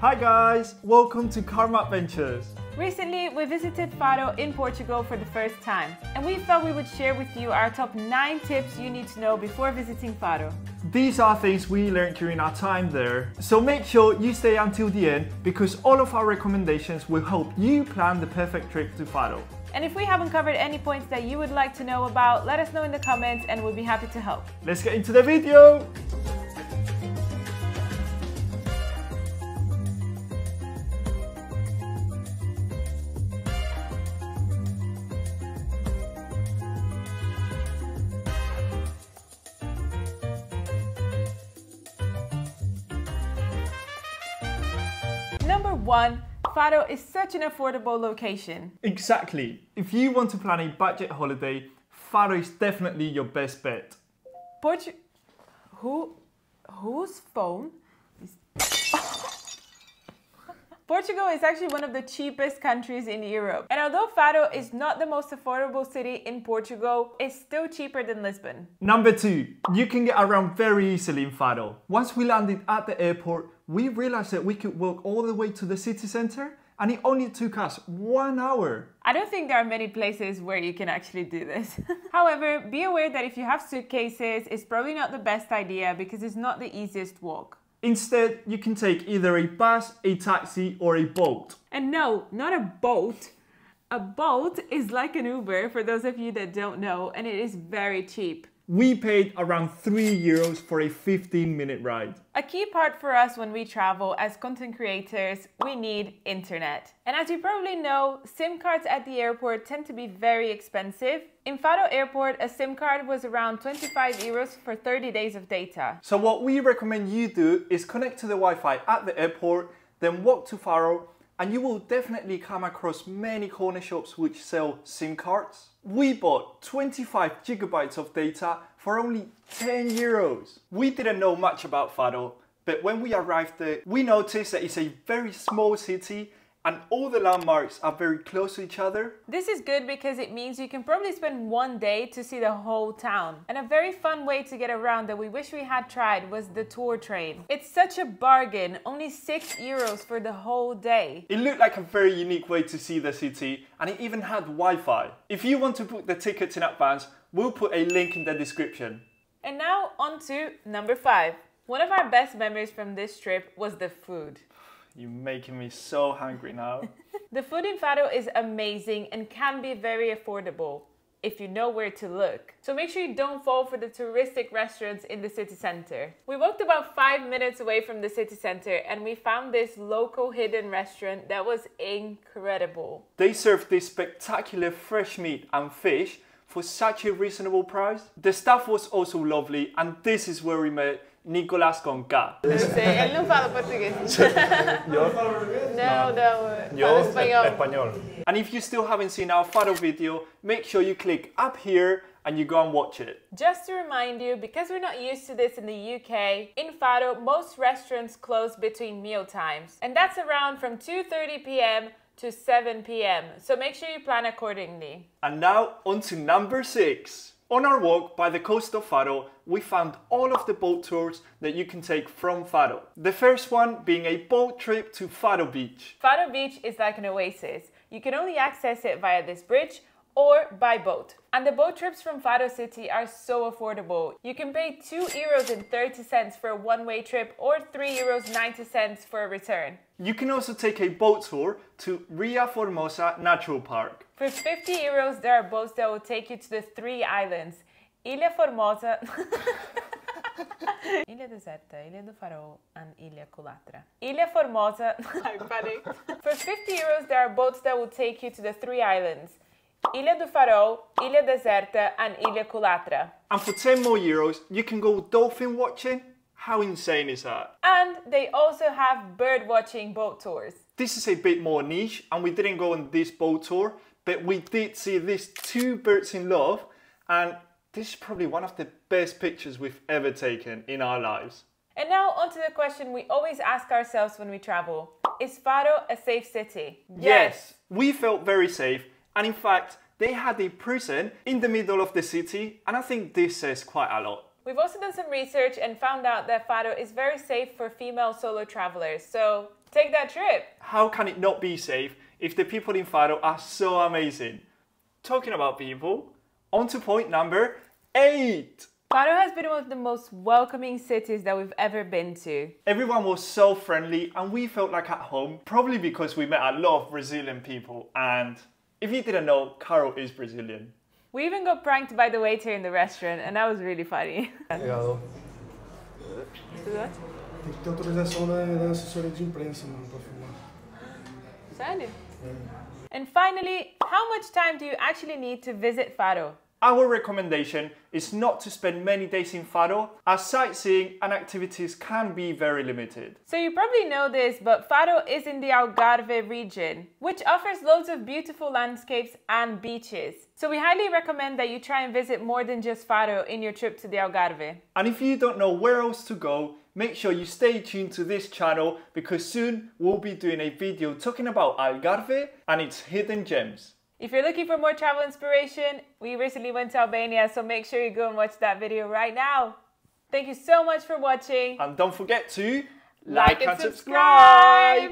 Hi guys, welcome to Karma Adventures. Recently, we visited Faro in Portugal for the first time, and we thought we would share with you our top 9 tips you need to know before visiting Faro. These are things we learned during our time there, so make sure you stay until the end because all of our recommendations will help you plan the perfect trip to Faro. And if we haven't covered any points that you would like to know about, let us know in the comments and we'll be happy to help. Let's get into the video! Number 1. Faro is such an affordable location. Exactly. If you want to plan a budget holiday, Faro is definitely your best bet. Whose phone is... Portugal is actually one of the cheapest countries in Europe. And although Faro is not the most affordable city in Portugal, it's still cheaper than Lisbon. Number 2. You can get around very easily in Faro. Once we landed at the airport, we realized that we could walk all the way to the city center and it only took us 1 hour. I don't think there are many places where you can actually do this. However, be aware that if you have suitcases, it's probably not the best idea because it's not the easiest walk. Instead, you can take either a bus, a taxi, or a boat. And no, not a boat. A boat is like an Uber for those of you that don't know, and it is very cheap. We paid around €3 for a 15-minute ride. A key part for us when we travel as content creators, we need internet. And as you probably know, SIM cards at the airport tend to be very expensive. In Faro Airport, a SIM card was around €25 for 30 days of data. So what we recommend you do is connect to the Wi-Fi at the airport, then walk to Faro, and you will definitely come across many corner shops which sell SIM cards. We bought 25 gigabytes of data for only €10. We didn't know much about Faro, but when we arrived there, we noticed that it's a very small city and all the landmarks are very close to each other. This is good because it means you can probably spend one day to see the whole town. And a very fun way to get around that we wish we had tried was the tour train. It's such a bargain, only €6 for the whole day. It looked like a very unique way to see the city and it even had Wi-Fi. If you want to book the tickets in advance, we'll put a link in the description. And now on to number 5. One of our best memories from this trip was the food. You're making me so hungry now. The food in Faro is amazing and can be very affordable if you know where to look. So make sure you don't fall for the touristic restaurants in the city center. We walked about 5 minutes away from the city center and we found this local hidden restaurant that was incredible. They served this spectacular fresh meat and fish for such a reasonable price. The staff was also lovely and this is where we met Nicolás con K. Él no fala portugués. Yo Fala español. And if you still haven't seen our Faro video, make sure you click up here and you go and watch it. Just to remind you, because we're not used to this in the UK, in Faro, most restaurants close between meal times. And that's around from 2:30 p.m. to 7 p.m. So make sure you plan accordingly. And now on to number 6. On our walk by the coast of Faro, we found all of the boat tours that you can take from Faro. The first one being a boat trip to Faro Beach. Faro Beach is like an oasis. You can only access it via this bridge or by boat. And the boat trips from Faro City are so affordable. You can pay €2.30 for a one-way trip or €3.90 for a return. You can also take a boat tour to Ria Formosa Natural Park. For €50, there are boats that will take you to the 3 islands. Ilha Formosa, Ilha Deserta, Ilha do Faro and Ilha Culatra. Ilha Formosa, For €50, there are boats that will take you to the 3 islands. Ilha do Faro, Ilha Deserta and Ilha Culatra. And for €10 more, you can go dolphin watching. How insane is that? And they also have bird watching boat tours. This is a bit more niche and we didn't go on this boat tour, but we did see these 2 birds in love and this is probably one of the best pictures we've ever taken in our lives. And now on to the question we always ask ourselves when we travel. Is Faro a safe city? Yes, we felt very safe and in fact they had a prison in the middle of the city and I think this says quite a lot. We've also done some research and found out that Faro is very safe for female solo travelers, so take that trip. How can it not be safe if the people in Faro are so amazing? Talking about people, on to point number 8. Faro has been one of the most welcoming cities that we've ever been to. Everyone was so friendly and we felt like at home, probably because we met a lot of Brazilian people, and if you didn't know, Carol is Brazilian. We even got pranked by the waiter in the restaurant, and that was really funny. Obrigado. Tem que ter autorização da assessoria de imprensa, mano, pra filmar. Sério? And finally, how much time do you actually need to visit Faro? Our recommendation is not to spend many days in Faro, as sightseeing and activities can be very limited. So you probably know this, but Faro is in the Algarve region, which offers loads of beautiful landscapes and beaches. So we highly recommend that you try and visit more than just Faro in your trip to the Algarve. And if you don't know where else to go, make sure you stay tuned to this channel, because soon we'll be doing a video talking about Algarve and its hidden gems. If you're looking for more travel inspiration, we recently went to Albania, so make sure you go and watch that video right now. Thank you so much for watching. And don't forget to like and subscribe.